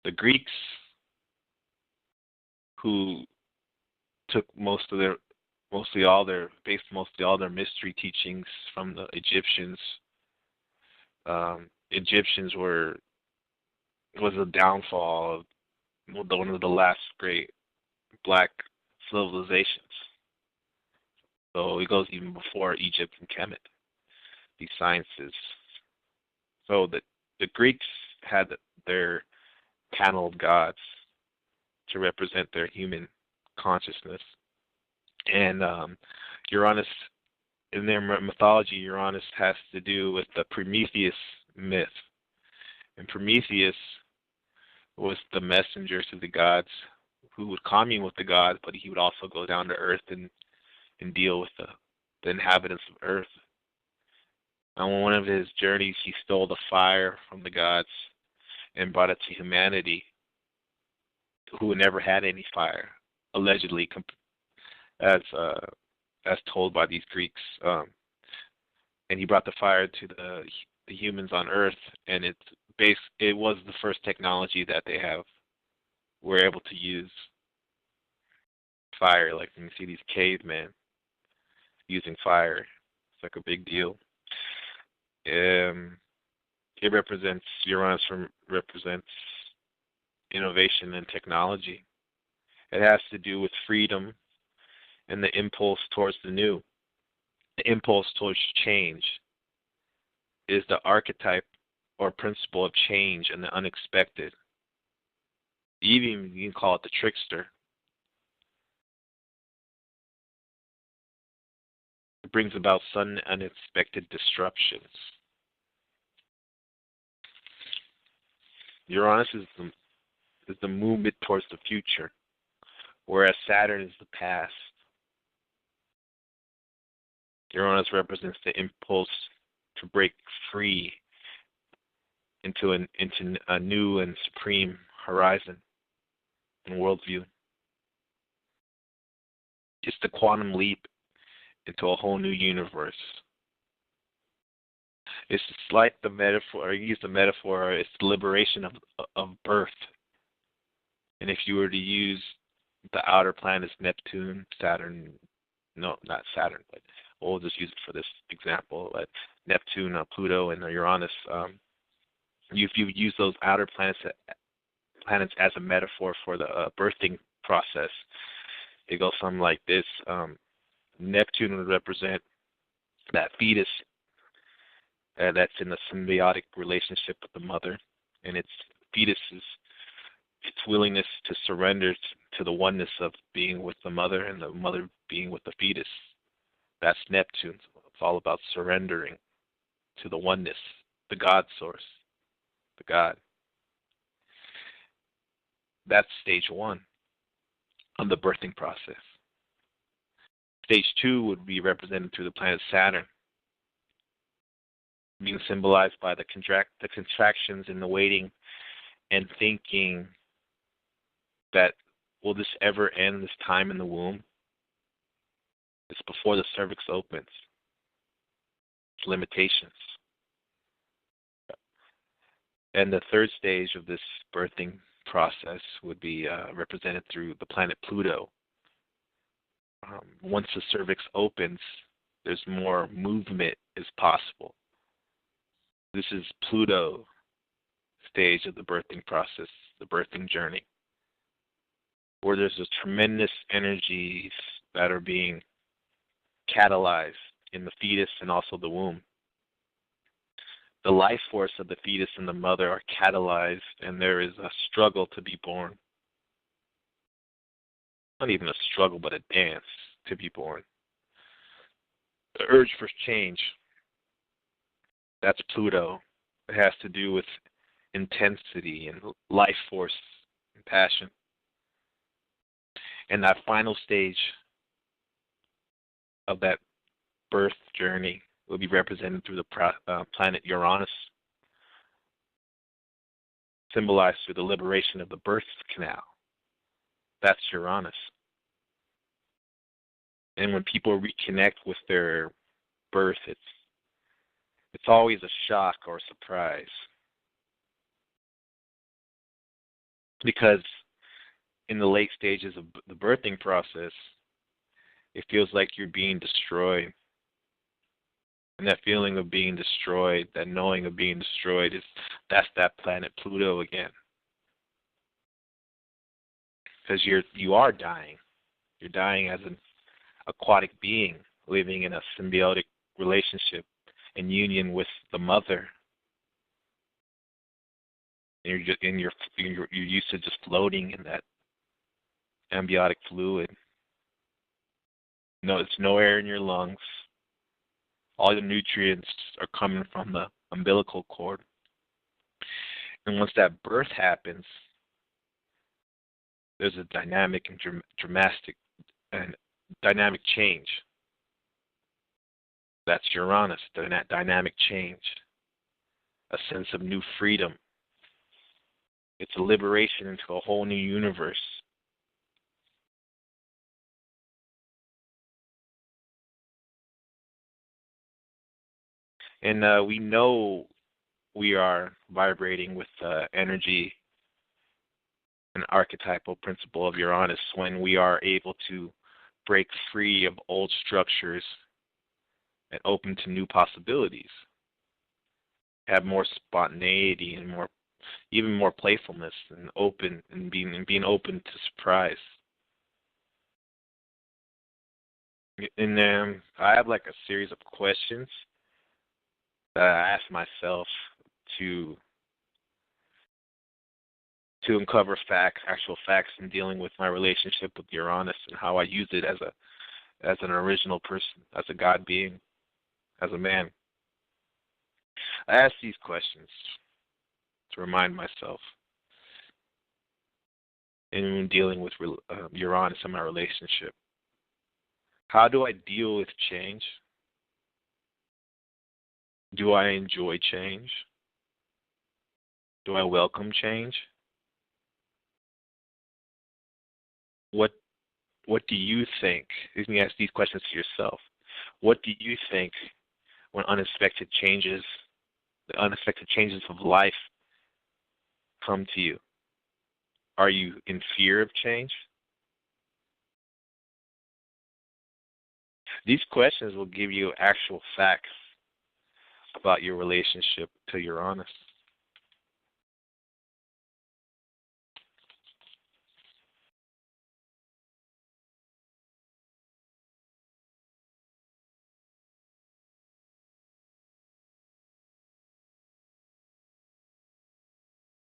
The Greeks, who took based mostly all their mystery teachings from the Egyptians. Egyptians was a downfall of one of the last great black civilizations. So it goes even before Egypt and Kemet, these sciences. So the Greeks had their paneled gods to represent their human consciousness. And Uranus, in their mythology, Uranus has to do with the Prometheus myth. And Prometheus was the messenger to the gods who would commune with the gods, but he would also go down to Earth and deal with the inhabitants of Earth. On one of his journeys, he stole the fire from the gods and brought it to humanity, who never had any fire, allegedly, as told by these Greeks. And he brought the fire to the humans on Earth, and it was the first technology that they were able to use fire. Like you can see these cavemen using fire. It's like a big deal. Uranus represents innovation and technology. It has to do with freedom and the impulse towards the new. The impulse towards change is the archetype or principle of change and the unexpected. Even you can call it the trickster. It brings about sudden unexpected disruptions. Uranus is the movement towards the future, whereas Saturn is the past. Uranus represents the impulse to break free into a new and supreme horizon and worldview. It's the quantum leap into a whole new universe. It's like the metaphor, I use the metaphor, it's the liberation of birth. And if you were to use the outer planets, Neptune, Saturn, no, not Saturn, but we'll just use it for this example, but Neptune, Pluto, and Uranus, if you use those outer planets as a metaphor for the birthing process, it goes something like this. Neptune would represent that fetus that's in a symbiotic relationship with the mother, and its willingness to surrender to the oneness of being with the mother and the mother being with the fetus. That's Neptune. It's all about surrendering to the oneness, the God source, the God. That's stage one of the birthing process. Stage two would be represented through the planet Saturn, being symbolized by the contractions and the waiting and thinking that, will this ever end, this time in the womb? It's before the cervix opens. It's limitations. And the third stage of this birthing process would be represented through the planet Pluto. Once the cervix opens, there's more movement is possible. This is Pluto stage of the birthing process, the birthing journey, where there's a tremendous energies that are being catalyzed in the fetus and also the womb. The life force of the fetus and the mother are catalyzed, and there is a struggle to be born. Not even a struggle, but a dance to be born. The urge for change, that's Pluto. It has to do with intensity and life force and passion. And that final stage of that birth journey will be represented through the planet Uranus, symbolized through the liberation of the birth canal. That's Uranus. And when people reconnect with their birth, it's always a shock or a surprise. because in the late stages of the birthing process, it feels like you're being destroyed. And that feeling of being destroyed, that knowing of being destroyed, that's that planet Pluto again. Because you are dying. You're dying as an aquatic being living in a symbiotic relationship in union with the mother. And you're used to just floating in that amniotic fluid. No, it's no air in your lungs. All the nutrients are coming from the umbilical cord. And once that birth happens, there's a dynamic and dramatic and dynamic change. That's Uranus, that dynamic change, a sense of new freedom. It's a liberation into a whole new universe. And we know we are vibrating with energy and archetypal principle of Uranus when we are able to break free of old structures and open to new possibilities, have more spontaneity and even more playfulness and open and being open to surprise. And I have like a series of questions that I ask myself to uncover facts, actual facts, in dealing with my relationship with Uranus and how I use it as an original person, as a God being, as a man. I ask these questions to remind myself in dealing with Uranus and my relationship. How do I deal with change? Do I enjoy change? Do I welcome change? What do you think? You can ask these questions to yourself. What do you think when the unexpected changes of life come to you? Are you in fear of change? These questions will give you actual facts about your relationship to Uranus.